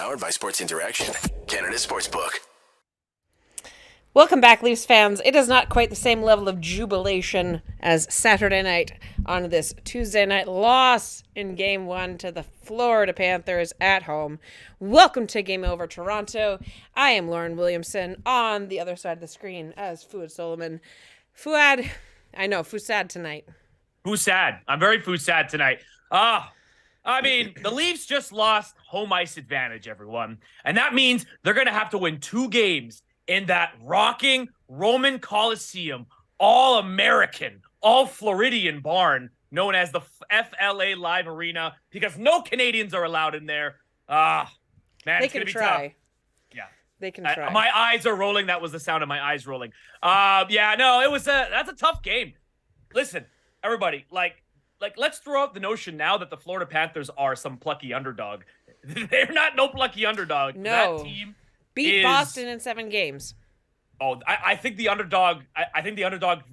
Powered by Sports Interaction, Canada Sportsbook. Welcome back, Leafs fans. It is not quite the same level of jubilation as Saturday night on this Tuesday night loss in Game 1 to the Florida Panthers at home. Welcome to Game Over Toronto. I am Lauren Williamson on the other side of the screen as Fouad Solomon. Fouad, I know, Fouad tonight. Fouad. I'm very Fouad tonight. The Leafs just lost home ice advantage, everyone. And that means they're going to have to win 2 games in that rocking Roman Coliseum, all-American, all-Floridian barn known as the FLA Live Arena because no Canadians are allowed in there. Man, it's going to be tough. Yeah. They can try. My eyes are rolling. That was the sound of my eyes rolling. That's a tough game. Listen, everybody, let's throw out the notion now that the Florida Panthers are some plucky underdog. They're not no plucky underdog. No. That team beat Boston in 7 games. Oh, I think the underdog. I think the underdog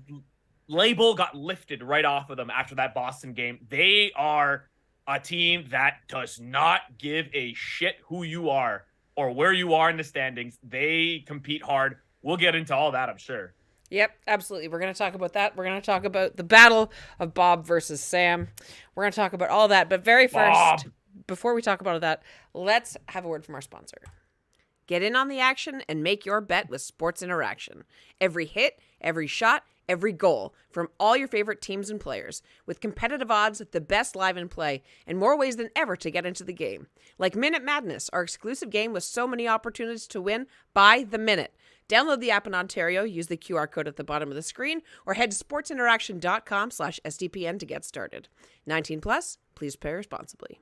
label got lifted right off of them after that Boston game. They are a team that does not give a shit who you are or where you are in the standings. They compete hard. We'll get into all that, I'm sure. Yep, absolutely. We're going to talk about that. We're going to talk about the battle of Bob versus Sam. We're going to talk about all that. But very first, before we talk about that, let's have a word from our sponsor. Get in on the action and make your bet with Sports Interaction. Every hit, every shot, every goal from all your favorite teams and players. With competitive odds, the best live in play, and more ways than ever to get into the game. Like Minute Madness, our exclusive game with so many opportunities to win by the minute. Download the app in Ontario, use the QR code at the bottom of the screen, or head to sportsinteraction.com/SDPN to get started. 19 plus, please play responsibly.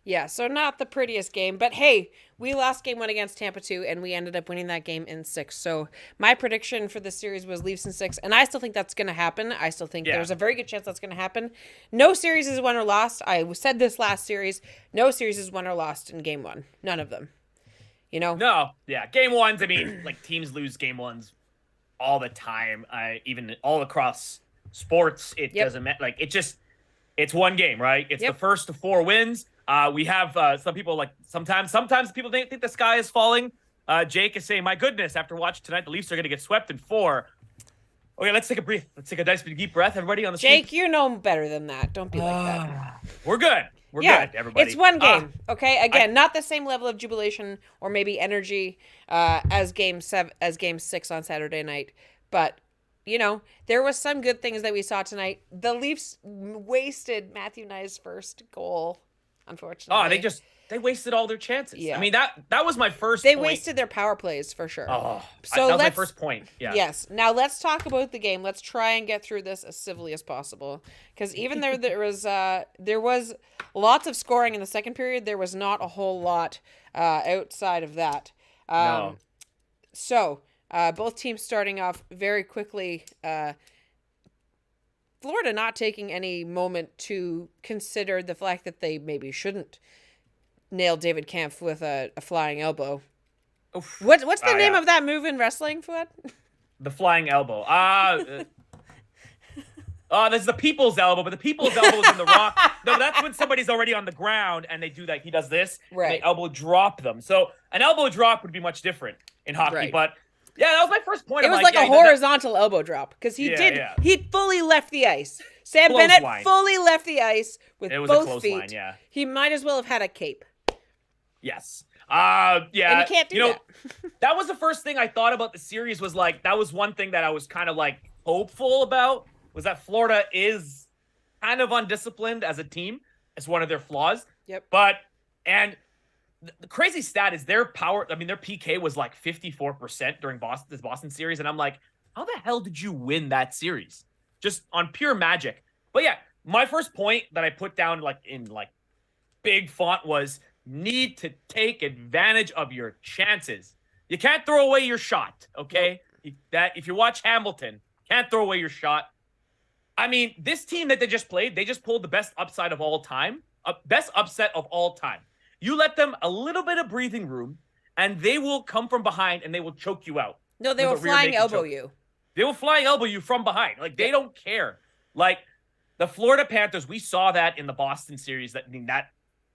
Yeah, so not the prettiest game, but hey, we lost Game 1 against Tampa 2, and we ended up winning that game in 6. So my prediction for this series was Leafs in 6, and I still think that's going to happen. I still think there's a very good chance that's going to happen. No series is won or lost. I said this last series. No series is won or lost in Game 1. None of them. You know? No, yeah. Game 1s, teams lose Game 1s all the time. Even all across sports, it doesn't matter. It's one game, right? It's the first to 4 wins. We have some people sometimes people think the sky is falling. Jake is saying, my goodness, after watching tonight, the Leafs are going to get swept in 4. Okay, let's take a breath. Let's take a nice deep breath. Everybody on the Jake, street. you know better than that. Don't be like that. We're good. We're good, everybody. It's one game, okay? Again, not the same level of jubilation or maybe energy as Game 6 on Saturday night. But, there was some good things that we saw tonight. The Leafs wasted Matthew Knies' first goal, unfortunately. They wasted all their chances. Yeah. I mean, that was my first They point. wasted their power plays, for sure. That was my first point. Yeah. Yes. Now let's talk about the game. Let's try and get through this as civilly as possible. Because even though there was lots of scoring in the second period, there was not a whole lot outside of that. No. So, both teams starting off very quickly. Florida not taking any moment to consider the fact that they maybe shouldn't nail David Kampf with a flying elbow. Oof. What's the name of that move in wrestling, Fouad? The flying elbow. There's the people's elbow, but the people's elbow is in the rock. No, that's when somebody's already on the ground and they do that. He does this, right? And they elbow drop them. So an elbow drop would be much different in hockey, right. But yeah, that was my first point. It was like a horizontal elbow drop because he fully left the ice. Sam Bennett fully left the ice with both feet. Line, yeah. He might as well have had a cape. Yes. And you can't do that. That was the first thing I thought about the series was that was one thing that I was kind of hopeful about was that Florida is kind of undisciplined as a team. It's one of their flaws. Yep. And the crazy stat is their power. I mean, their PK was 54% during this Boston series. And I'm like, how the hell did you win that series? Just on pure magic. But yeah, my first point that I put down in big font was need to take advantage of your chances. You can't throw away your shot, okay? That if you watch Hamilton, can't throw away your shot. I mean, this team that they just played, they just pulled the best upset of all time. You let them a little bit of breathing room, and they will come from behind and they will choke you out. No, they will flying elbow you. They will flying elbow you from behind. They don't care. The Florida Panthers, we saw that in the Boston series.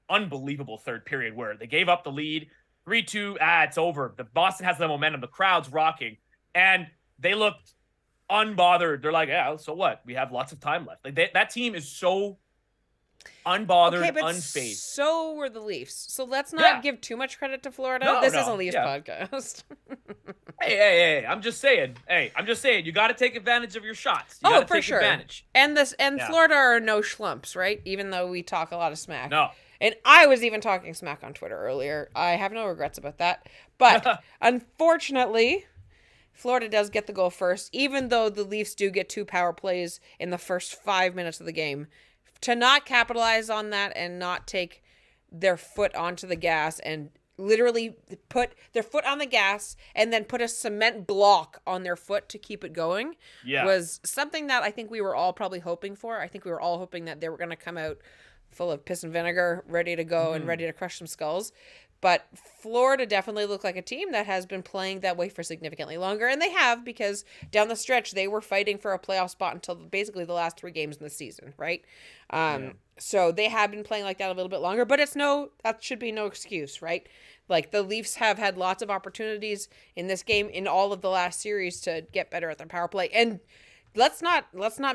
unbelievable third period where they gave up the lead 3-2. It's over. The Boston has the momentum. The crowd's rocking, and they looked unbothered. They're like, yeah, so what? We have lots of time left. Like that team is so unbothered, unfazed. So were the Leafs. So let's not give too much credit to Florida. This is a Leafs podcast. Hey, I'm just saying. You got to take advantage of your shots. You gotta for take sure. Advantage. And Florida are no schlumps, right? Even though we talk a lot of smack. No. And I was even talking smack on Twitter earlier. I have no regrets about that. But unfortunately, Florida does get the goal first, even though the Leafs do get 2 power plays in the first 5 minutes of the game. To not capitalize on that and not take their foot onto the gas and literally put their foot on the gas and then put a cement block on their foot to keep it going was something that I think we were all probably hoping for. I think we were all hoping that they were going to come out full of piss and vinegar, ready to go and ready to crush some skulls. But Florida definitely looked like a team that has been playing that way for significantly longer. And they have, because down the stretch, they were fighting for a playoff spot until basically the last 3 games in the season, right? So they have been playing like that a little bit longer, but that should be no excuse, right? Like, the Leafs have had lots of opportunities in this game, in all of the last series, to get better at their power play. And let's not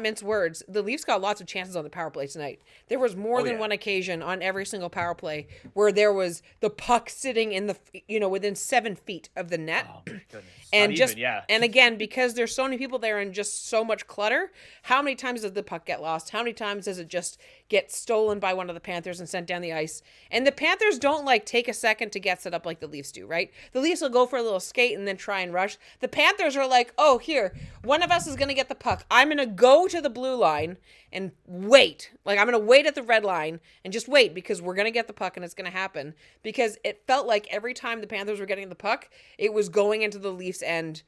mince words. The Leafs got lots of chances on the power play tonight. There was more than one occasion on every single power play where there was the puck sitting in the, within 7 feet of the net. Oh my goodness. And and again, because there's so many people there and just so much clutter, how many times does the puck get lost? How many times does it just get stolen by one of the Panthers and sent down the ice? And the Panthers don't take a second to get set up like the Leafs do, right? The Leafs will go for a little skate and then try and rush. The Panthers are like, oh, here, one of us is going to get the puck. I'm going to go to the blue line and wait. I'm going to wait at the red line and just wait, because we're going to get the puck and it's going to happen. Because it felt like every time the Panthers were getting the puck, it was going into the Leafs end,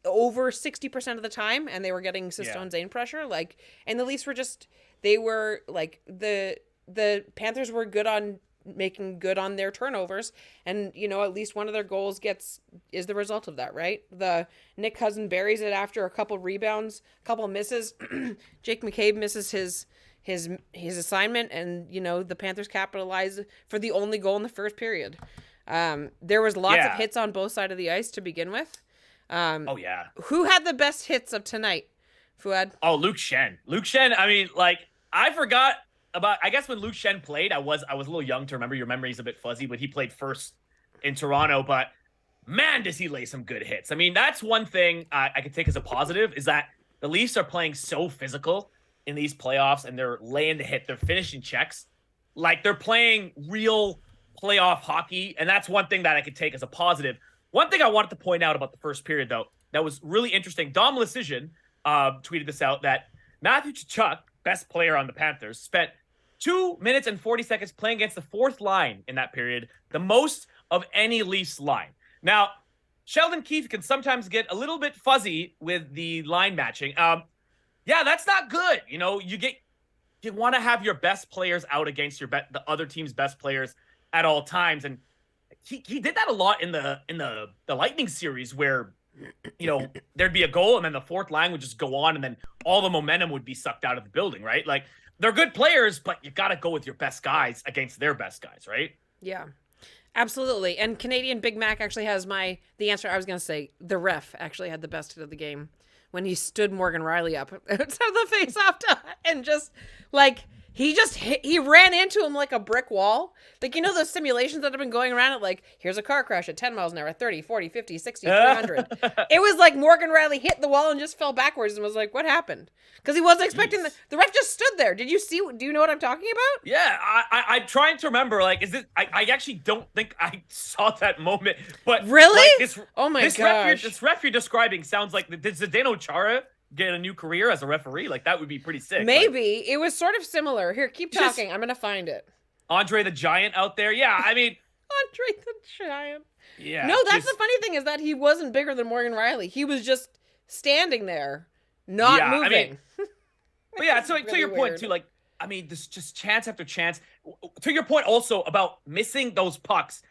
over 60% of the time, and they were getting Sistone Zane pressure. And the Leafs were the Panthers were good on making good on their turnovers, and at least one of their goals is the result of that, right? The Nick Cousin buries it after a couple rebounds, a couple misses. Jake McCabe misses his assignment, and the Panthers capitalize for the only goal in the first period. There was lots of hits on both sides of the ice to begin with. Who had the best hits of tonight, Fouad? Oh, Luke Shen. I mean, I forgot about, I guess when Luke Shen played, I was a little young to remember. Your memory's a bit fuzzy, but he played first in Toronto. But man, does he lay some good hits. I mean, that's one thing I could take as a positive, is that the Leafs are playing so physical in these playoffs, and they're laying the hit. They're finishing checks. They're playing real playoff hockey, and that's one thing that I could take as a positive. One thing I wanted to point out about the first period, though, that was really interesting. Dom Lucian tweeted this out, that Matthew Tkachuk, best player on the Panthers, spent 2 minutes and 40 seconds playing against the fourth line in that period, the most of any Leafs line. Now, Sheldon Keefe can sometimes get a little bit fuzzy with the line matching. That's not good. You want to have your best players out against the other team's best players at all times, and he did that a lot in the Lightning series, where there'd be a goal and then the fourth line would just go on, and then all the momentum would be sucked out of the building, right? They're good players, but you got to go with your best guys against their best guys, right? Yeah, absolutely. And Canadian Big Mac actually has the answer I was going to say. The ref actually had the best hit of the game when he stood Morgan Riley up to the face-off and just he ran into him like a brick wall. Those simulations that have been going around at here's a car crash at 10 miles an hour, 30, 40, 50, 60, 300. It was like Morgan Riley hit the wall and just fell backwards and was like, what happened? Because he wasn't expecting the ref just stood there. Do you know what I'm talking about? Yeah, I'm trying to remember, is this, I actually don't think I saw that moment, but really? Oh my gosh. This ref you're describing sounds like, did Zdeno Chara get a new career as a referee? That would be pretty sick. Maybe. It was sort of similar. Here, keep talking. I'm going to find it. Andre the Giant out there. Yeah, I mean. Andre the Giant. Yeah. No, that's the funny thing, is that he wasn't bigger than Morgan Riley. He was just standing there, not moving. I mean, but yeah, so really to your point, too, this just chance after chance. To your point also about missing those pucks.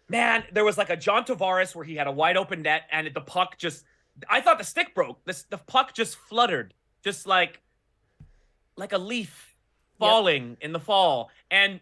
Man, there was a John Tavares where he had a wide open net, and the puck just, I thought the stick broke. The puck just fluttered, just like a leaf falling in the fall. And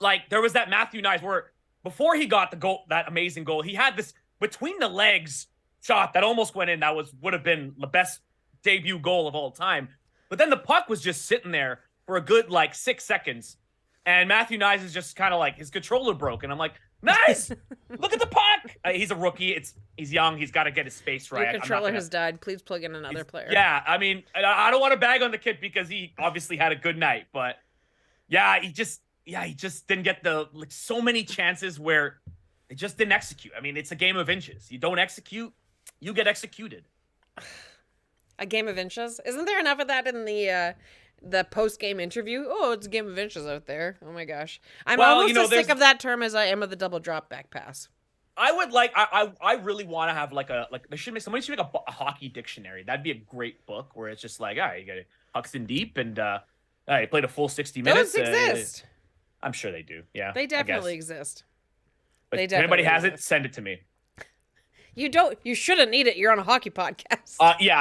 like there was that Matthew Nyes where before he got the goal, that amazing goal, he had this between the legs shot that almost went in. That would have been the best debut goal of all time. But then the puck was just sitting there for a good like 6 seconds. And Matthew Nyes is just kind of like his controller broke. And I'm like, Nyes, look at the puck. He's a rookie. He's young. He's got to get his space right. Your controller has died. Please plug in another player. Yeah, I mean, I don't want to bag on the kid because he obviously had a good night. But yeah, he just didn't get so many chances where they just didn't execute. I mean, it's a game of inches. You don't execute, you get executed. A game of inches? Isn't there enough of that in the post-game interview? Oh, it's a game of inches out there. Oh my gosh. I'm almost as sick of that term as I am of the double drop back pass. I would I really want to have somebody should make a hockey dictionary. That'd be a great book where it's just like, all right, you got hucks in deep and you played a full 60 minutes. Those exist. I'm sure they do. Yeah. They definitely exist. But if anybody has it, send it to me. You shouldn't need it. You're on a hockey podcast. Yeah,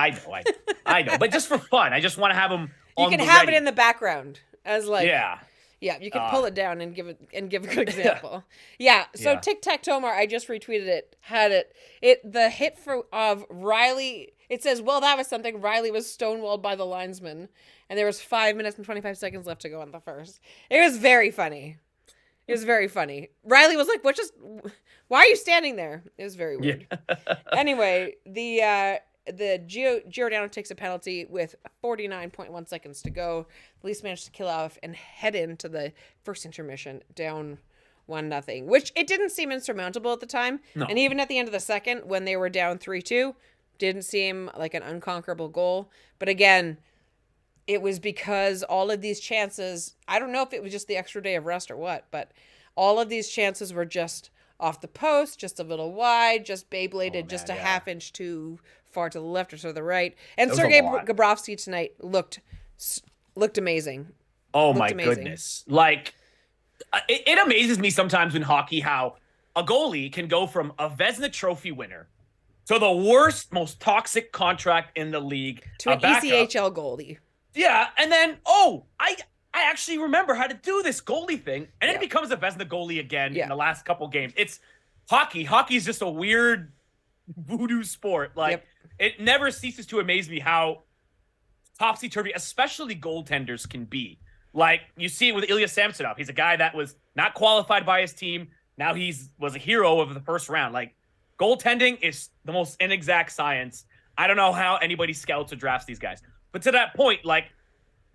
I know. But just for fun, I just want to have them you can have it in the background as like yeah, you can pull it down and give a good example. Yeah. So Tic Tac Tomar, I just retweeted it. Had it the hit of Riley. It says, well, that was something. Riley was stonewalled by the linesman, and there was 5 minutes and 25 seconds left to go in the first. It was very funny. Riley was like, why are you standing there? It was very weird. Yeah. Anyway, the Giordano takes a penalty with 49.1 seconds to go. The Leafs managed to kill off and head into the first intermission down 1-0, which it didn't seem insurmountable at the time. No. And even at the end of the second, when they were down 3-2, didn't seem like an unconquerable goal. But again, it was because all of these chances, I don't know if it was just the extra day of rest or what, but all of these chances were just off the post, just a little wide, just Beybladed, just a half inch too far to the left or to the right. And Sergei Bobrovsky tonight looked amazing. Oh my goodness. Like, it amazes me sometimes in hockey how a goalie can go from a Vezina Trophy winner to the worst, most toxic contract in the league. To an ECHL goalie. Yeah, and then, I actually remember how to do this goalie thing, and then it becomes a Vezina goalie again in the last couple games. It's hockey. Hockey is just a weird voodoo sport. Like, it never ceases to amaze me how topsy-turvy, especially goaltenders, can be. Like, you see it with Ilya Samsonov. He's a guy that was not qualified by his team. Now was a hero of the first round. Like, goaltending is the most inexact science. I don't know how anybody scouts or drafts these guys. But to that point, like,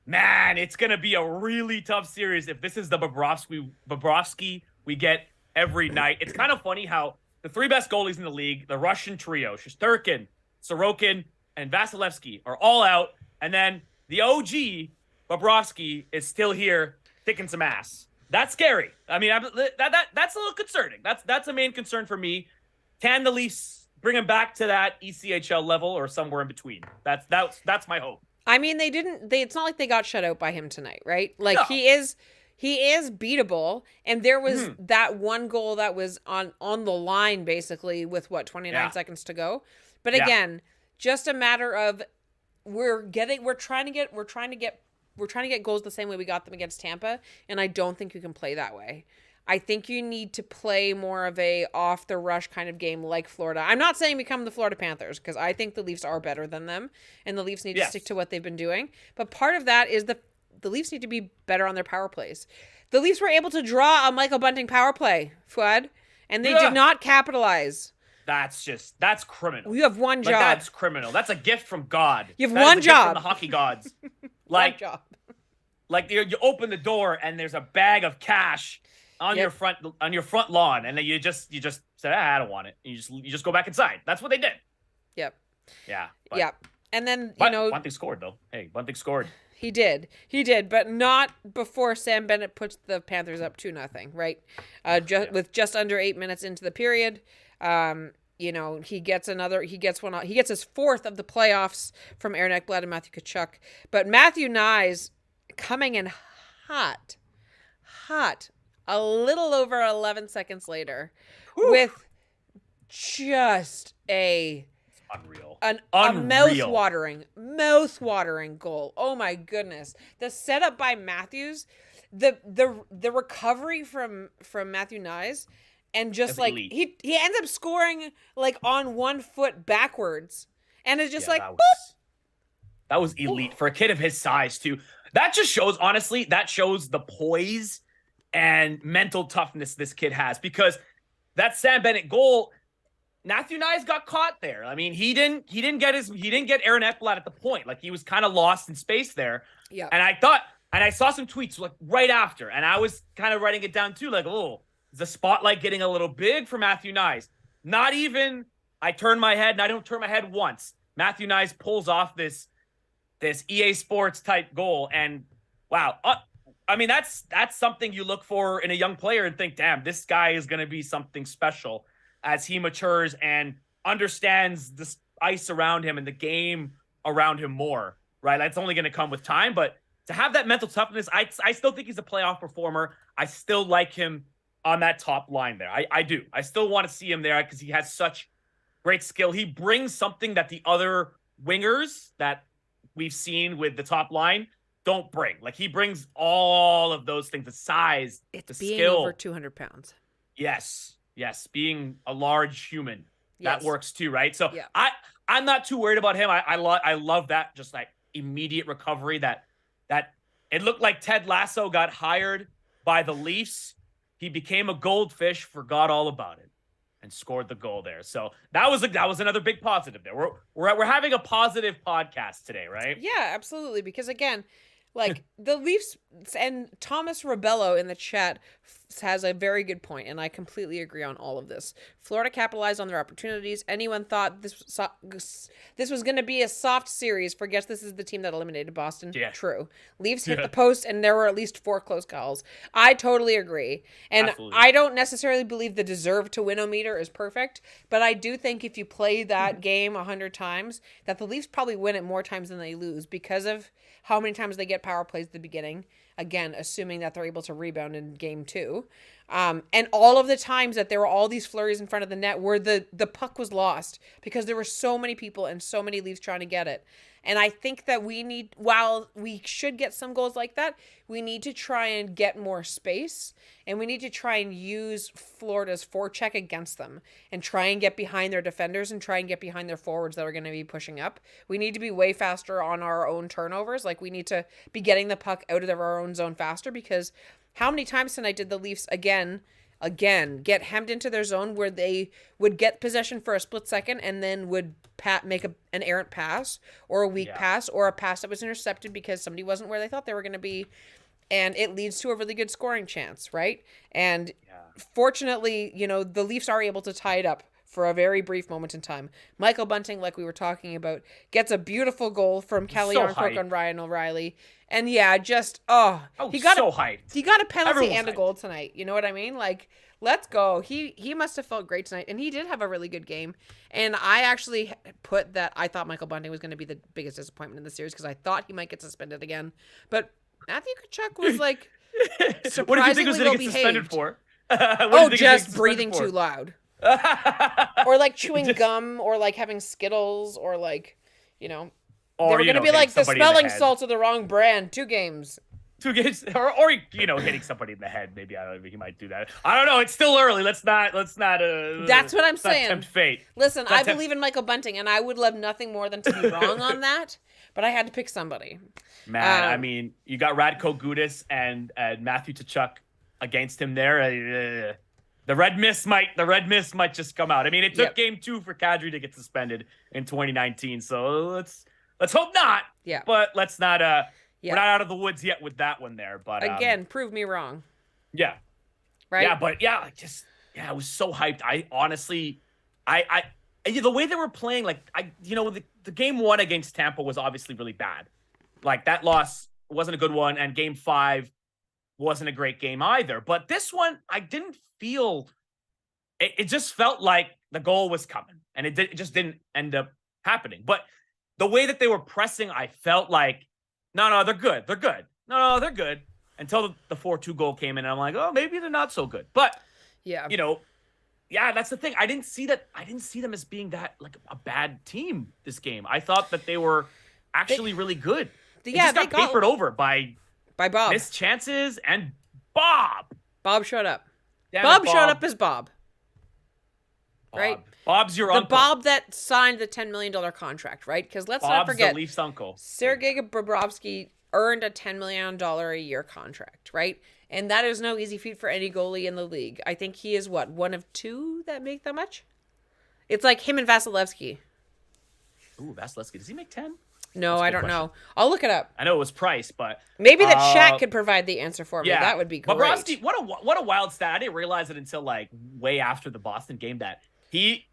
man, it's going to be a really tough series if this is the Bobrovsky we get every night. It's kind of funny how the three best goalies in the league, the Russian trio, Shesterkin, Sorokin, and Vasilevsky, are all out. And then the OG, Bobrovsky, is still here kicking some ass. That's scary. I mean, that's a little concerning. That's a main concern for me. Can the Leafs bring him back to that ECHL level or somewhere in between? That's my hope. I mean, it's not like they got shut out by him tonight, right? Like, no. He is beatable, and there was that one goal that was on the line basically with 29 seconds to go. But again, just a matter of we're trying to get goals the same way we got them against Tampa, and I don't think you can play that way. I think you need to play more of a off the rush kind of game like Florida. I'm not saying become the Florida Panthers, because I think the Leafs are better than them, and the Leafs need to stick to what they've been doing. But part of that is the Leafs need to be better on their power plays. The Leafs were able to draw a Michael Bunting power play, Fouad, and they did not capitalize. That's criminal. You have one job. That's criminal. That's a gift from God. You have one job. Gift from the hockey gods. Like, one job. Like you open the door and there's a bag of cash on your front lawn, and then you just said, I don't want it. And you just go back inside. That's what they did. Yep. Yeah. And then Bunting scored though. Hey, Bunting scored. He did, but not before Sam Bennett puts the Panthers up 2-0, right? With just under 8 minutes into the period. He gets his fourth of the playoffs from Aaron Ekblad and Matthew Tkachuk. But Matthew Nyes coming in hot, a little over 11 seconds later, with just unreal. A mouth-watering goal. Oh my goodness. The setup by Matthews, the recovery from Matthew Nyes, and just like elite. he ends up scoring like on 1 foot backwards, and it's just like that was elite for a kid of his size too. That just shows, honestly, that shows the poise and mental toughness this kid has, because that Sam Bennett goal, Matthew Nyes got caught there. I mean, he didn't get Aaron Ekblad at the point. Like, he was kind of lost in space there. Yeah. And I saw some tweets like right after, and I was kind of writing it down too, like, oh, is the spotlight getting a little big for Matthew Nyes? Not even. I turn my head, and I don't turn my head once. Matthew Nyes pulls off this EA Sports type goal, and wow. I mean, that's something you look for in a young player and think, damn, this guy is going to be something special as he matures and understands the ice around him and the game around him more, right? That's only going to come with time, but to have that mental toughness, I still think he's a playoff performer. I still like him on that top line there. I do. I still want to see him there because he has such great skill. He brings something that the other wingers that we've seen with the top line don't bring. Like, he brings all of those things, the size, the being skill. over 200 pounds. Yes. Being a large human. Yes. That works too, right? So yeah. I'm not too worried about him. I love that just like immediate recovery that it looked like Ted Lasso got hired by the Leafs. He became a goldfish, forgot all about it, and scored the goal there. So that was another big positive there. We're having a positive podcast today, right? Yeah, absolutely. Because again, like the Leafs, and Thomas Rebello in the chat has a very good point, and I completely agree on all of this. Florida capitalized on their opportunities. Anyone thought this was going to be a soft series? Forget this is the team that eliminated Boston. Yeah. True. Leafs hit the post, and there were at least 4 close calls. I totally agree. And Absolutely. I don't necessarily believe the deserve to win-o-meter is perfect, but I do think if you play that game 100 times, that the Leafs probably win it more times than they lose because of how many times they get power plays at the beginning. Again, assuming that they're able to rebound in game 2. And all of the times that there were all these flurries in front of the net where the puck was lost because there were so many people and so many Leafs trying to get it. And I think that while we should get some goals like that, we need to try and get more space, and we need to try and use Florida's forecheck against them and try and get behind their defenders and try and get behind their forwards that are going to be pushing up. We need to be way faster on our own turnovers. Like, we need to be getting the puck out of our own zone faster, because how many times tonight did the Leafs again get hemmed into their zone where they would get possession for a split second and then would make an errant pass or a weak pass or a pass that was intercepted because somebody wasn't where they thought they were going to be, and it leads to a really good scoring chance, right? And fortunately, the Leafs are able to tie it up for a very brief moment in time. Michael Bunting, like we were talking about, gets a beautiful goal from Calle Yarncroke on Ryan O'Reilly. And he got hyped. He got a penalty Everyone's and a hyped. goal tonight. You know what I mean? Like, let's go. He must have felt great tonight, and he did have a really good game. And I actually put that I thought Michael Bunting was going to be the biggest disappointment in the series because I thought he might get suspended again. But Matthew Tkachuk was like surprisingly what did you think was going to get suspended for? Just breathing too loud. Or like chewing gum, or like having Skittles, or like, they were going to be like, the smelling salts are the wrong brand. 2 games. 2 games, or hitting somebody in the head. Maybe, I don't know, he might do that. I don't know. It's still early. Let's not. That's what I'm saying. Tempt fate. Listen, I believe in Michael Bunting, and I would love nothing more than to be wrong on that. But I had to pick somebody. Man, I mean, you got Radko Gudas and Matthew Tkachuk against him there. The red mist might just come out. I mean, it took game 2 for Kadri to get suspended in 2019. So let's hope not. Yeah. But let's not. We're not out of the woods yet with that one there. But again, prove me wrong. Yeah. Right. Yeah, but I was so hyped. I honestly, the way they were playing, like the game 1 against Tampa was obviously really bad. Like, that loss wasn't a good one, and game 5 wasn't a great game either. But this one, I didn't feel. It just felt like the goal was coming, and it just didn't end up happening. But the way that they were pressing, I felt like, no, they're good. They're good. No, they're good. Until the 4-2 goal came in, and I'm like, oh, maybe they're not so good. But that's the thing. I didn't see them as being that like a bad team this game. I thought that they were actually really good. They just got papered over by by Bob. Missed chances and Bob. Bob showed up. Damn Bob it, showed up as Bob. Right? Bob's your the uncle. Bob that signed the $10 million contract, right? Because let's not Bob's forget, the Leafs uncle. Sergei Bobrovsky earned a $10 million a year contract, right? And that is no easy feat for any goalie in the league. I think he is, one of two that make that much? It's like him and Vasilevsky. Ooh, Vasilevsky. Does he make 10? No, I don't know. I'll look it up. I know it was Price, but maybe that Shaq could provide the answer for me. That would be great. Bobrovsky, what a wild stat. I didn't realize it until like way after the Boston game that he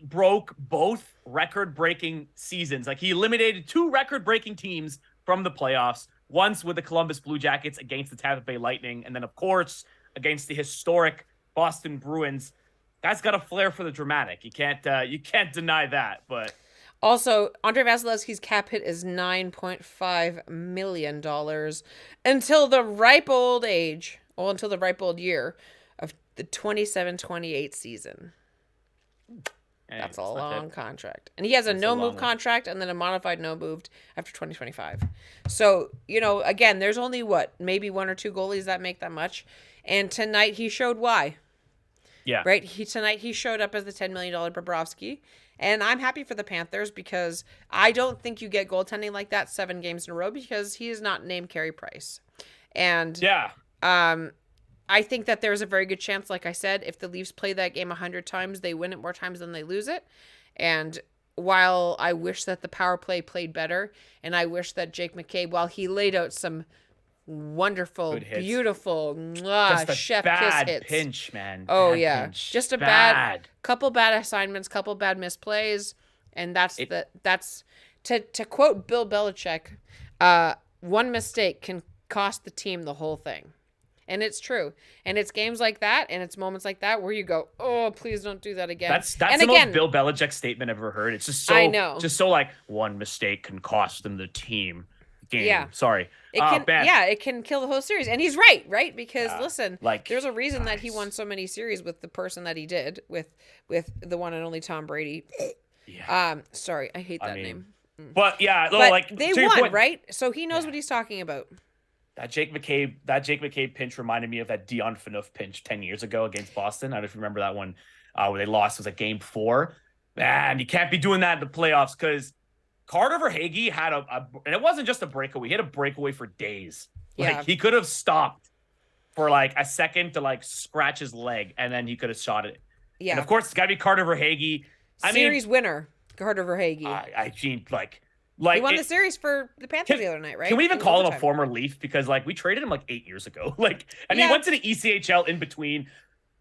broke both record-breaking seasons. Like he eliminated 2 record-breaking teams from the playoffs. Once with the Columbus Blue Jackets against the Tampa Bay Lightning, and then of course against the historic Boston Bruins. Guy's got a flair for the dramatic. You can't deny that. But also, Andrei Vasilevsky's cap hit is $9.5 million until the ripe old year of the 27-28 season. That's a long contract. And he has a no-move contract and then a modified no-move after 2025. So, again, there's only maybe 1 or 2 goalies that make that much. And tonight he showed why. Yeah. Right? Tonight he showed up as the $10 million Bobrovsky. And I'm happy for the Panthers because I don't think you get goaltending like that 7 games in a row because he is not named Carey Price. And I think that there's a very good chance, like I said, if the Leafs play that game 100 times, they win it more times than they lose it. And while I wish that the power play played better, and I wish that Jake McCabe, while he laid out some wonderful, beautiful, chef kiss hits. Pinch, man. Oh, bad yeah. Pinch. Just a bad couple bad assignments, couple bad misplays. And that's to quote Bill Belichick, one mistake can cost the team the whole thing. And it's true. And it's games like that and it's moments like that where you go, oh, please don't do that again. That's the most Bill Belichick statement I've ever heard. It's just so, I know. Just so like one mistake can cost them the team game. Yeah. Sorry. It can kill the whole series. And he's right? Because listen, like, there's a reason that he won so many series with the person that he did with the one and only Tom Brady. Yeah. Sorry, I hate that name. But yeah, they won, right? So he knows what he's talking about. That Jake McCabe pinch reminded me of that Dion Phaneuf pinch 10 years ago against Boston. I don't know if you remember that one where they lost. It was like game 4. Man, you can't be doing that in the playoffs because Carter Verhaeghe had and it wasn't just a breakaway. He had a breakaway for days. Like he could have stopped for like a second to like scratch his leg and then he could have shot it. Yeah. And of course, it's got to be Carter Verhaeghe. Series winner, Carter Verhaeghe. I mean, like he won the series for the Panthers the other night, right? Can we even call him a former Leaf? Because like we traded him like 8 years ago. He went to the ECHL in between.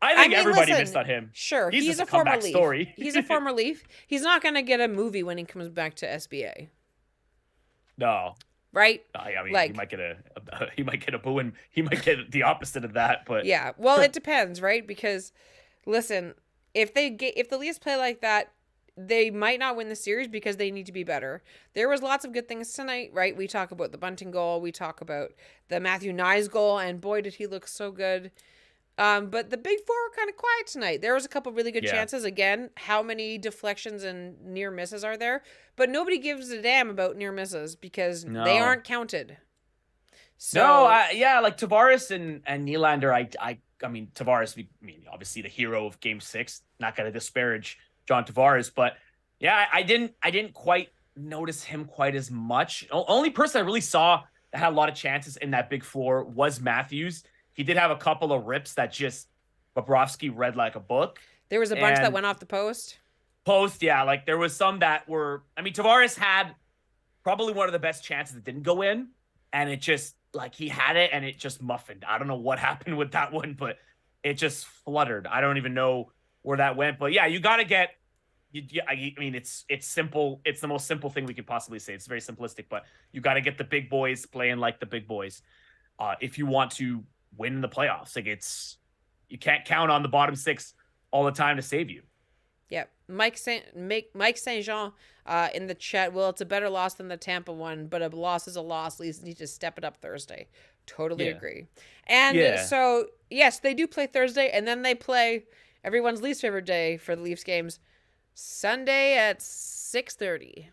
I think everybody missed on him. Sure, he's a former Leaf. Story. He's a former Leaf. He's not going to get a movie when he comes back to SBA. No. Right? I mean, he might get a boo, and he might get the opposite of that. But yeah, well, it depends, right? Because listen, if the Leafs play like that, they might not win the series because they need to be better. There was lots of good things tonight, right? We talk about the Bunting goal. We talk about the Matthew Nyes goal, and boy, did he look so good. But the big four were kind of quiet tonight. There was a couple really good chances. Again, how many deflections and near misses are there? But nobody gives a damn about near misses because they aren't counted. So like Tavares and Nylander. I mean Tavares. Obviously the hero of Game 6. Not going to disparage John Tavares, but yeah, I didn't quite notice him quite as much. Only person I really saw that had a lot of chances in that big four was Matthews. He did have a couple of rips that just Bobrovsky read like a book. There was a bunch that went off the post. Yeah. Like there was some that were, Tavares had probably one of the best chances that didn't go in. And it just like he had it and it just muffined. I don't know what happened with that one, but it just fluttered. I don't even know where that went. But yeah, you got to get, it's simple. It's the most simple thing we could possibly say. It's very simplistic, but you got to get the big boys playing like the big boys. If you want to win the playoffs, you can't count on the bottom 6 all the time to save you. Yeah. Mike St. Jean in the chat. Well, it's a better loss than the Tampa one, but a loss is a loss. Leafs need to step it up Thursday. Totally agree. And so, yes, they do play Thursday, and then they play everyone's least favorite day for the Leafs games, Sunday at 6:30.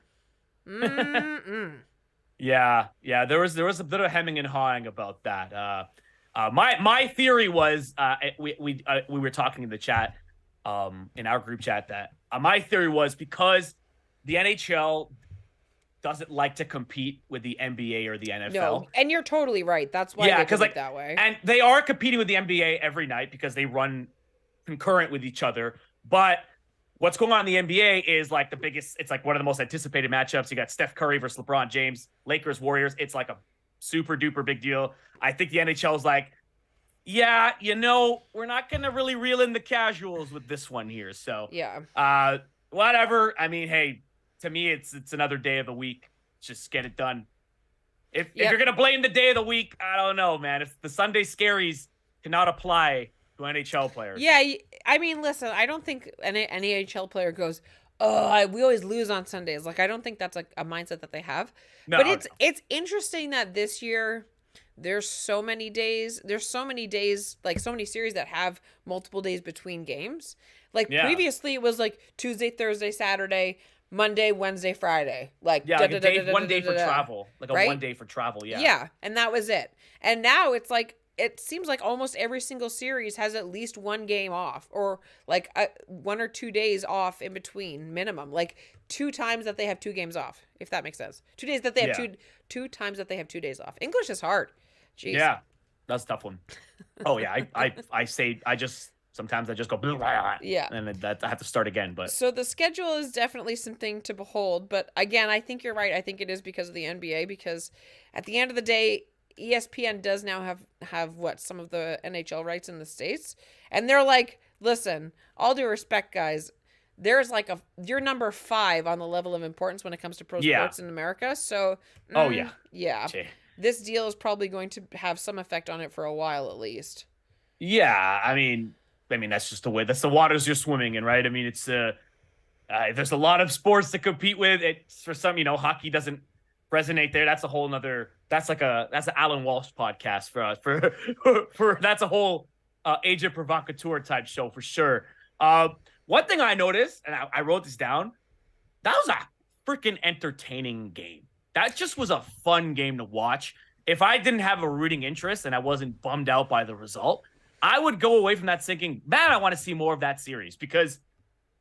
Yeah, there was a bit of hemming and hawing about that. My theory was we were talking in the chat, in our group chat, that my theory was because the NHL doesn't like to compete with the NBA or the NFL. No, and you're totally right. That's why they did it that way. And they are competing with the NBA every night because they run concurrent with each other. But what's going on in the NBA is like the biggest, it's like one of the most anticipated matchups. You got Steph Curry versus LeBron James, Lakers, Warriors. It's like a super duper big deal. I think the NHL is like, yeah, we're not going to really reel in the casuals with this one here. So, yeah, whatever. I mean, hey, to me, it's another day of the week. Just get it done. If you're going to blame the day of the week, I don't know, man. If the Sunday scaries cannot apply to NHL players. Yeah, I mean, listen, I don't think any NHL player goes, we always lose on Sundays. Like, I don't think that's like a mindset that they have. No, but it's interesting that this year there's so many days, like so many series that have multiple days between games. Like previously it was like Tuesday, Thursday, Saturday, Monday, Wednesday, Friday. Like, one day for travel. Like a 1 day for travel, yeah. Yeah, and that was it. And now it's like, it seems like almost every single series has at least one game off, or like 1 or 2 days off in between minimum. Like 2 times that they have 2 games off, if that makes sense. 2 days that they have two times that they have 2 days off. English is hard. Jeez. Yeah, that's a tough one. Oh yeah, sometimes I just go and I have to start again. But so the schedule is definitely something to behold. But again, I think you're right. I think it is because of the NBA, because at the end of the day, ESPN does now have some of the NHL rights in the States. And they're like, listen, all due respect, guys, there's like you're number 5 on the level of importance when it comes to pro sports in America. So, yeah. This deal is probably going to have some effect on it for a while, at least. Yeah. I mean, that's just that's the waters you're swimming in, right? I mean, it's, there's a lot of sports to compete with. It's for some, hockey doesn't resonate there. That's a whole nother, that's an Alan Walsh podcast for us for that's a whole agent provocateur type show for sure. One thing I noticed, and I wrote this down, that was a freaking entertaining game. That just was a fun game to watch. If I didn't have a rooting interest and I wasn't bummed out by the result, I would go away from that thinking, man, I want to see more of that series, because,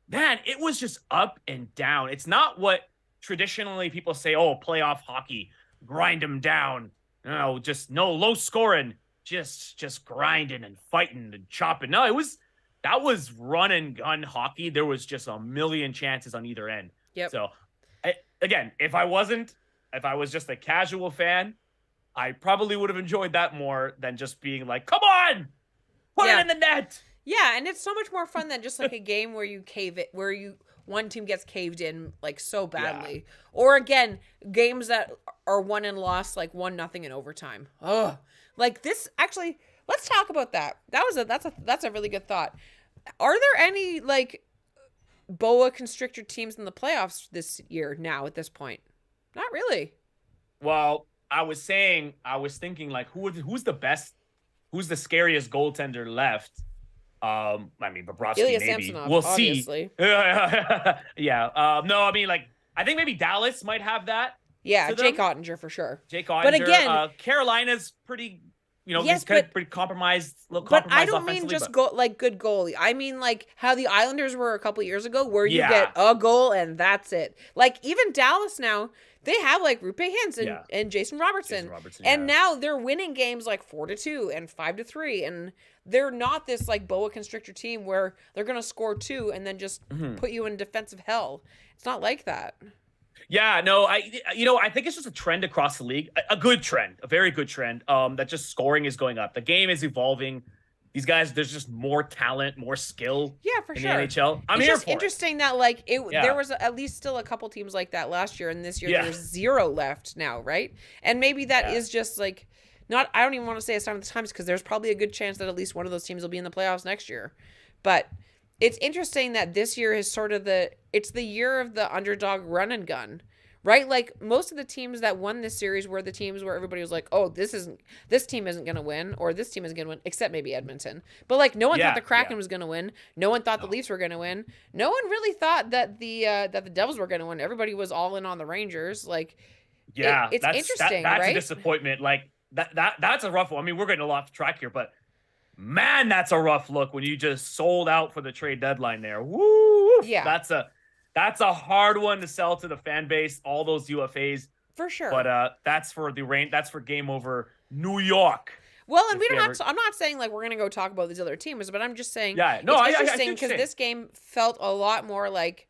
man, it was just up and down. It's not what traditionally people say, playoff hockey, grind them down. Just no low scoring, just grinding and fighting and chopping. No, that was run and gun hockey. There was just a million chances on either end. Yep. So, again, if I was just a casual fan, I probably would have enjoyed that more than just being like, come on, put it in the net. Yeah, and it's so much more fun than just like a game where you one team gets caved in like so badly. Yeah. Or again, games that are won and lost like 1-0 in overtime. Ugh. Like this, actually, let's talk about that. That's a really good thought. Are there any like boa constrictor teams in the playoffs this year now at this point? Not really. Well, I was thinking like who's the best, who's the scariest goaltender left? I mean, Bobrovsky, Ilya maybe. Samsonov, We'll obviously. See. Yeah. No, I mean, like, I think maybe Dallas might have that. Yeah, Jake Ottinger for sure. Jake Ottinger. But again, Carolina's pretty, yes, he's pretty compromised. But I don't mean just good goalie. I mean like how the Islanders were a couple years ago, where you get a goal and that's it. Like even Dallas now, they have like Rupe Hintz and Jason Robertson. And now they're winning games like 4-2 and 5-3. And they're not this like boa constrictor team where they're going to score 2 and then just put you in defensive hell. It's not like that. Yeah, no, I think it's just a trend across the league, a good trend, a very good trend, that just scoring is going up. The game is evolving. These guys, there's just more talent, more skill. Yeah, for in sure. the NHL. It's just interesting that like there was at least still a couple teams like that last year, and this year there's 0 left now, right? And maybe that is just like I don't even want to say a sign of the times, because there's probably a good chance that at least one of those teams will be in the playoffs next year. But it's interesting that this year is sort of it's the year of the underdog run and gun. Right? Like most of the teams that won this series were the teams where everybody was like, oh, this team isn't going to win, or this team isn't going to win, except maybe Edmonton. But like no one thought the Kraken was going to win. No one thought the Leafs were going to win. No one really thought that the Devils were going to win. Everybody was all in on the Rangers. Like Yeah, it's interesting, that's a right? disappointment. Like that's a rough one. I mean, we're getting a lot off track here, but man, that's a rough look when you just sold out for the trade deadline there. Woo! Yeah, That's a hard one to sell to the fan base, all those UFAs. for sure. But that's for the rain. That's for game over New York. Well, and If we they don't have ever- to. I'm not saying like we're gonna go talk about these other teams, but I'm just saying Yeah, no, it's I see interesting what because you're this game felt a lot more like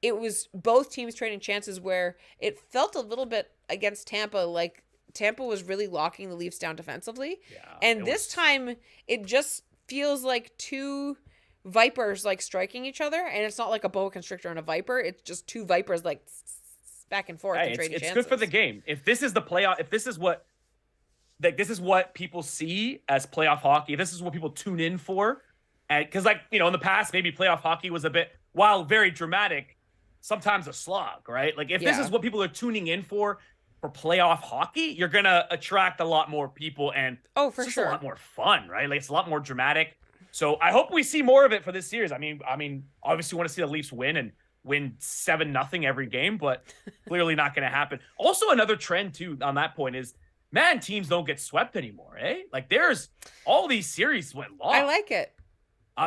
it was both teams trading chances. Where it felt a little bit against Tampa, like Tampa was really locking the Leafs down defensively, Yeah, and it this was- time it just feels like two vipers like striking each other, and it's not like a boa constrictor and a viper. It's just two vipers like back and forth Hey, and it's trading it's chances. good for the game. If this is the playoff, if this is what like this is what people see as playoff hockey, this is what people tune in for. And because like, in the past, maybe playoff hockey was a bit, while very dramatic, sometimes a slog, right? Like if this Yeah. is what people are tuning in for playoff hockey, you're gonna attract a lot more people, and Oh, for it's just sure. a lot more fun, right? Like it's a lot more dramatic. So I hope we see more of it for this series. I mean, obviously want to see the Leafs win and win 7-0 every game, but clearly not going to happen. Also, another trend too on that point is, man, teams don't get swept anymore, eh? Like there's all these series went long. I like it.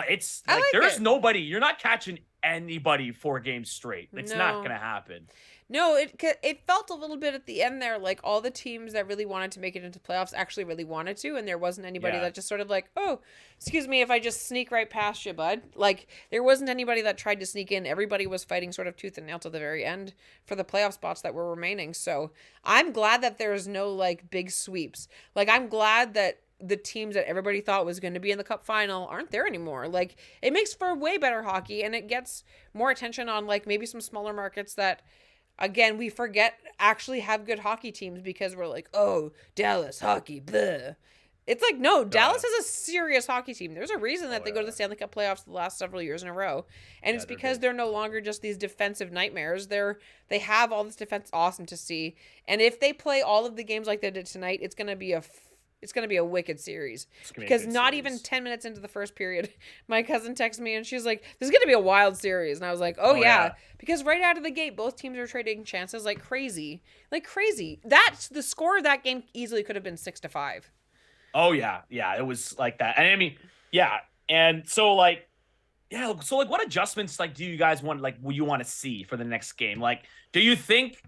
It's I like like there's it. nobody. You're not catching anybody 4 games straight. It's not No. going to happen. No, it felt a little bit at the end there like all the teams that really wanted to make it into playoffs actually really wanted to, and there wasn't anybody Yeah. that just sort of like, oh, excuse me if I just sneak right past you, bud. Like there wasn't anybody that tried to sneak in. Everybody was fighting sort of tooth and nail to the very end for the playoff spots that were remaining. So I'm glad that there's no like big sweeps. Like I'm glad that the teams that everybody thought was going to be in the cup final aren't there anymore. Like it makes for way better hockey, and it gets more attention on like maybe some smaller markets that, again, we forget actually have good hockey teams because we're like, oh, Dallas hockey, blah. It's like, no, Dallas is a serious hockey team. There's a reason that they go to the Stanley Cup playoffs the last several years in a row. And it's they're because good. they're no longer just these defensive nightmares. They have all this defense, awesome to see. And if they play all of the games like they did tonight, it's going to be a wicked series. It's gonna be a Because good not series. even 10 minutes into the first period, my cousin texted me and she's like, this is going to be a wild series. And I was like, oh, yeah. Because right out of the gate, both teams are trading chances like crazy. Like crazy. That's the score of that game easily could have been 6-5. Oh yeah, it was like that. And I mean, yeah, and so like, what adjustments like do you guys want? Like, will you want to see for the next game? Like, do you think?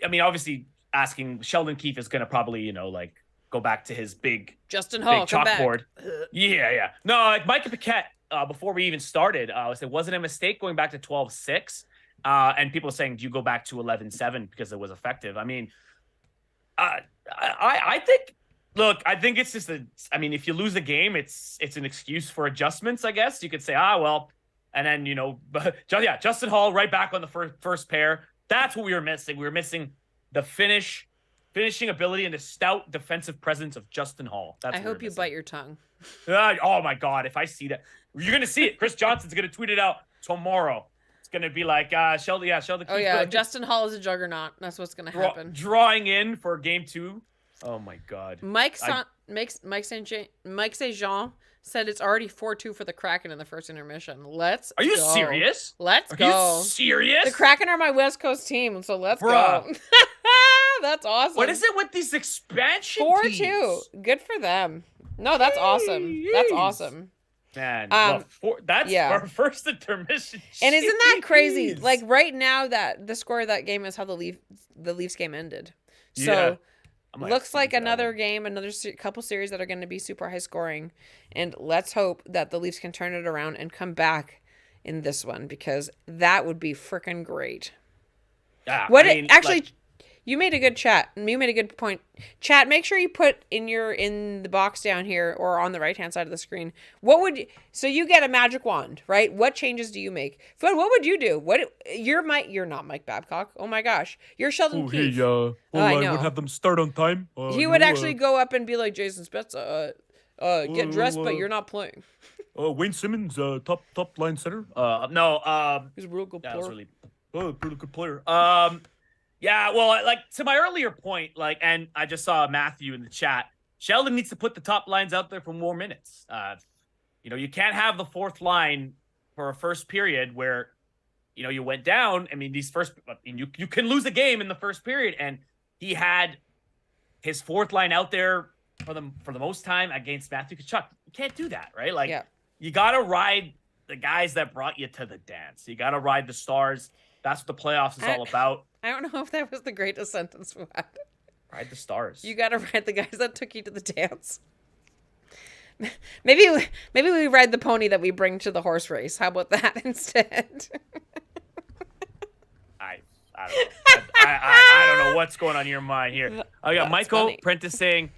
I mean, obviously, asking Sheldon Keefe is gonna probably like go back to his big Justin Hall, come back. chalkboard. Yeah. No, like Mike Paquette. Before we even started, said wasn't a mistake going back to 12-6. And people are saying, do you go back to 11-7 because it was effective? I mean, I think. Look, I think it's just if you lose a game, it's an excuse for adjustments, I guess. You could say, well, and then, Justin Hall right back on the first pair. That's what we were missing. We were missing the finishing ability and the stout defensive presence of Justin Hall. That's I what we were hope you missing. bite your tongue. Oh my God, if I see that, you're going to see it. Chris Johnson's going to tweet it out tomorrow. It's going to be like, Sheldon. Oh, yeah, Justin Hall is a juggernaut. That's what's going to happen. Drawing in for game 2. Oh my God. Mike St. Jean said it's already 4-2 for the Kraken in the first intermission. Are you serious? Let's Are go. you serious? The Kraken are my West Coast team, so let's Bruh. go. That's awesome. What is it with these expansion 4-2. teams? Good for them. No, that's awesome. That's Jeez. awesome. Man, that's yeah. our first intermission. And isn't that crazy? Jeez. Like right now, that the score of that game is how the Leafs game ended. So Yeah. I might have looks to like do that another one. game, another couple series that are going to be super high scoring, and let's hope that the Leafs can turn it around and come back in this one because that would be freaking great. Yeah, You made a good chat. You made a good point. Chat, make sure you put in the box down here or on the right-hand side of the screen. So you get a magic wand, right? What changes do you make? Fouad, what would you do? You're not Mike Babcock. Oh my gosh. You're Sheldon Keefe. I know. would have them start on time. He would actually go up and be like, Jason Spezza, get dressed, but you're not playing. Wayne Simmons, top line center. He's a real good that was player. really Pretty good player. Yeah, well, like to my earlier point, and I just saw Matthew in the chat. Sheldon needs to put the top lines out there for more minutes. You can't have the fourth line for a first period where, you went down. I mean, you can lose a game in the first period, and he had his fourth line out there for the most time against Matthew Tkachuk. You can't do that, right? Like, you got to ride the guys that brought you to the dance. You got to ride the stars. That's what the playoffs is all about. I don't know if that was the greatest sentence, Fouad. Ride the stars. You got to ride the guys that took you to the dance. Maybe we ride the pony that we bring to the horse race. How about that instead? I don't know. I don't know what's going on in your mind here. I got Michael Prentice saying,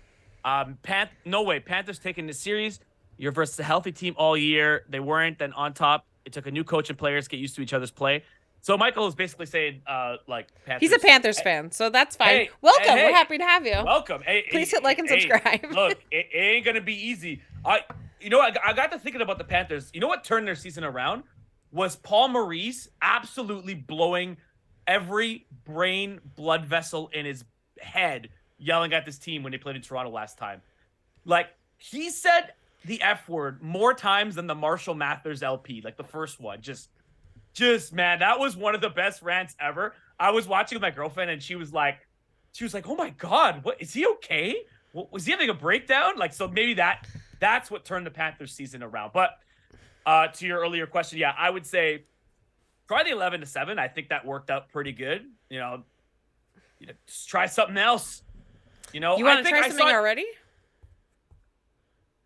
no way, Panthers taking the series. You're versus a healthy team all year. They weren't. Then on top, it took a new coach and players to get used to each other's play. So Michael is basically saying, like, Panthers. He's a Panthers fan, so that's fine. Welcome. We're happy to have you. Welcome. Please hit like and subscribe. Look, it ain't gonna be easy. I got to thinking about the Panthers. You know what turned their season around was Paul Maurice absolutely blowing every brain blood vessel in his head, yelling at this team when they played in Toronto last time. Like, he said the F word more times than the Marshall Mathers LP, like the first one. Just man, that was one of the best rants ever. I was watching with my girlfriend and she was like, oh my God, what, is he okay? Was he having a breakdown? Like, so maybe that's what turned the Panthers season around. But to your earlier question, yeah, I would say try the 11-7. I think that worked out pretty good. Just try something else. You want to try something already?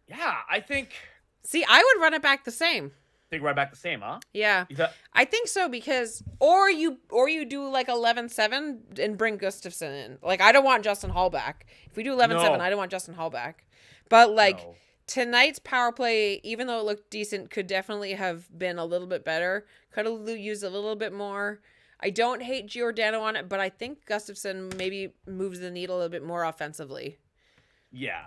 Yeah, I think. See, I would run it back the same. Think right back the same, huh? Yeah, I think so because or you do like 11-7 and bring Gustafsson in. Like, I don't want Justin Hall back. If we do 11-7, I don't want Justin Hall back. But tonight's power play, even though it looked decent, could definitely have been a little bit better. Could have used a little bit more. I don't hate Giordano on it, but I think Gustafsson maybe moves the needle a little bit more offensively. Yeah,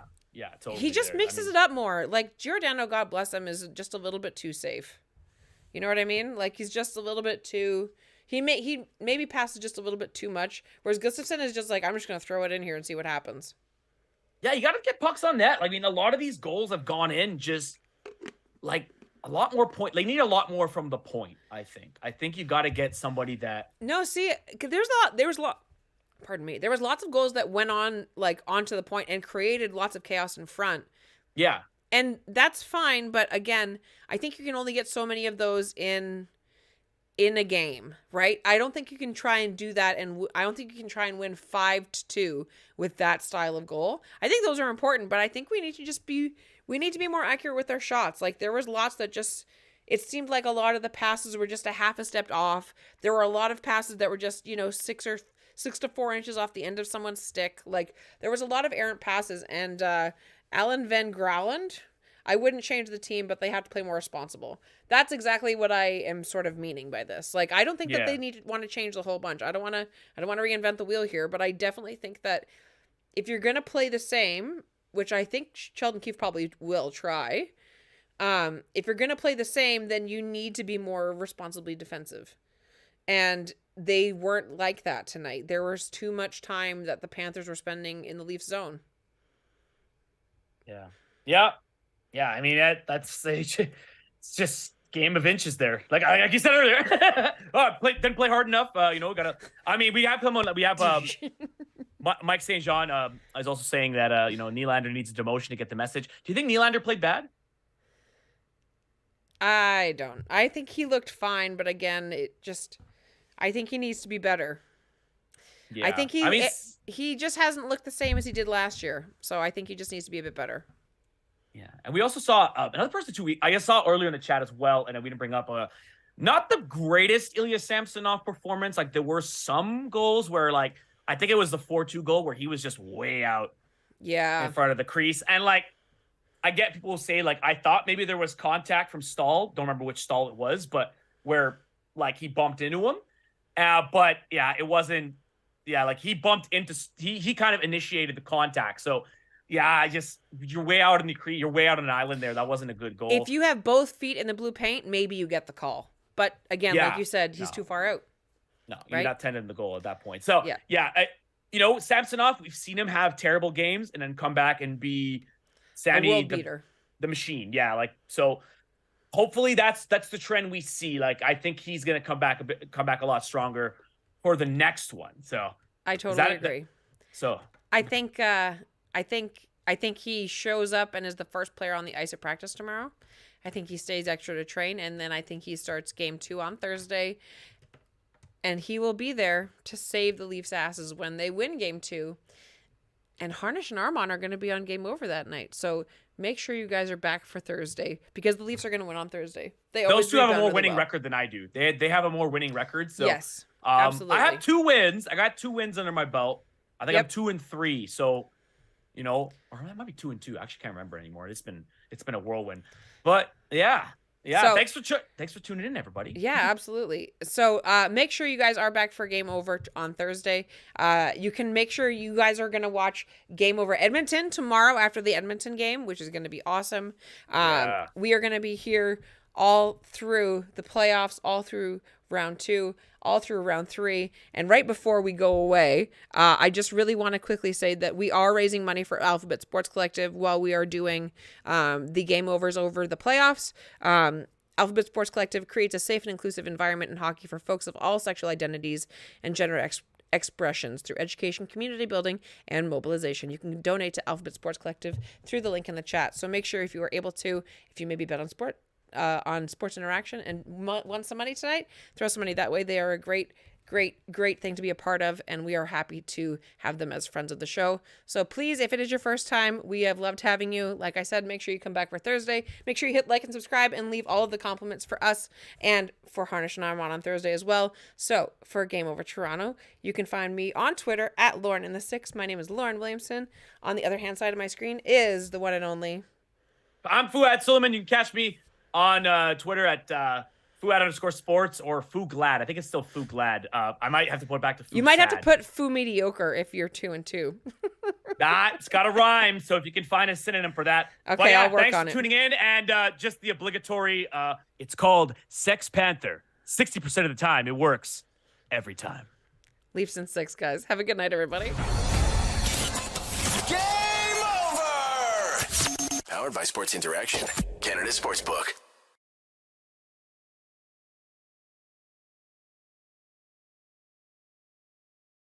totally. He just mixes it up more. Like, Giordano, God bless him, is just a little bit too safe. You know what I mean? Like, he's just a little bit too. He maybe passes just a little bit too much. Whereas Gustafsson is just like, I'm just going to throw it in here and see what happens. Yeah, you got to get pucks on net. I mean, a lot of these goals have gone in just like a lot more point. They need a lot more from the point, I think. I think you got to get somebody that. No, see, there was a lot. Pardon me. There was lots of goals that went on, like, onto the point and created lots of chaos in front. Yeah. And that's fine, but again, I think you can only get so many of those in a game, right? I don't think you can try and do that, and I don't think you can try and win 5-2 with that style of goal. I think those are important, but I think we need to be more accurate with our shots. Like, there was lots that just, it seemed like a lot of the passes were just a half a step off. There were a lot of passes that were just, 6 to 4 inches off the end of someone's stick. Like, there was a lot of errant passes, and Alan Van Grauland, I wouldn't change the team, but they have to play more responsible. That's exactly what I am sort of meaning by this. Like, I don't think that they want to change the whole bunch. I don't want to reinvent the wheel here, but I definitely think that if you're going to play the same, which I think Sheldon Keefe probably will try, if you're going to play the same, then you need to be more responsibly defensive. And they weren't like that tonight. There was too much time that the Panthers were spending in the Leafs zone. Yeah. I mean, that's it's just game of inches there. Like you said earlier, didn't play hard enough. Gotta. I mean, we have someone. We have Mike St. Jean is also saying that Nylander needs a demotion to get the message. Do you think Nylander played bad? I don't. I think he looked fine, but again, I think he needs to be better. Yeah. I think he just hasn't looked the same as he did last year. So I think he just needs to be a bit better. Yeah. And we also saw another person I saw earlier in the chat as well, and we didn't bring up not the greatest Ilya Samsonov performance. Like, there were some goals where, like, I think it was the 4-2 goal where he was just way out in front of the crease. And, like, I get people say, like, I thought maybe there was contact from Stahl. Don't remember which Stahl it was, but where, like, he bumped into him. But, yeah, it wasn't. Yeah, like, he bumped into – he kind of initiated the contact. So, yeah, you're way out in the crease. You're way out on an island there. That wasn't a good goal. If you have both feet in the blue paint, maybe you get the call. But, again, like you said, he's too far out. No, you're not tending the goal at that point. So, Samsonov, we've seen him have terrible games and then come back and be Sammy, a world beater. The machine. Yeah, like, so hopefully that's the trend we see. Like, I think he's going to come back a lot stronger for the next one. So I totally agree. So I think he shows up and is the first player on the ice at practice tomorrow. I think he stays extra to train, and then I think he starts game 2 on Thursday. And he will be there to save the Leafs' asses when they win game 2. And Harnish and Armand are going to be on Game Over that night. So make sure you guys are back for Thursday because the Leafs are going to win on Thursday. Those two have a more winning record than I do. They have a more winning record. So yes, absolutely. I have 2 wins. I got 2 wins under my belt. I think I'm 2-3. So, or that might be 2-2. I actually can't remember anymore. It's been a whirlwind. But yeah. So, thanks for tuning in, everybody. Yeah, absolutely. So make sure you guys are back for Game Over on Thursday. You can make sure you guys are going to watch Game Over Edmonton tomorrow after the Edmonton game, which is going to be awesome. We are going to be here all through the playoffs, all through round 2, all through round 3. And right before we go away, I just really want to quickly say that we are raising money for Alphabet Sports Collective while we are doing the game overs over the playoffs. Alphabet Sports Collective creates a safe and inclusive environment in hockey for folks of all sexual identities and gender expressions through education, community building, and mobilization. You can donate to Alphabet Sports Collective through the link in the chat. So make sure if you are able to, if you maybe bet on Sports Interaction and won some money tonight, throw some money that way. They are a great thing to be a part of, and we are happy to have them as friends of the show. So please, if it is your first time, we have loved having you. Like I said, make sure you come back for Thursday. Make sure you hit like and subscribe and leave all of the compliments for us and for Harnish and Armand on Thursday as well. So for Game Over Toronto, you can find me on Twitter at Lauren6. My name is Lauren Williamson. On the other hand side of my screen is the one and only. I'm Fouad Suleiman. You can catch me on Twitter at Fouad_sports or Foo Glad. I think it's still Foo Glad. I might have to put it back to Foo You might Sad. have to put Foo Mediocre if you're 2-2. It's got to rhyme. So if you can find a synonym for that. Okay, but yeah, I'll work thanks on for it. tuning in. And just the obligatory, it's called Sex Panther. 60% of the time, it works every time. Leafs in 6, guys. Have a good night, everybody. Game over! Powered by Sports Interaction, Canada Sportsbook.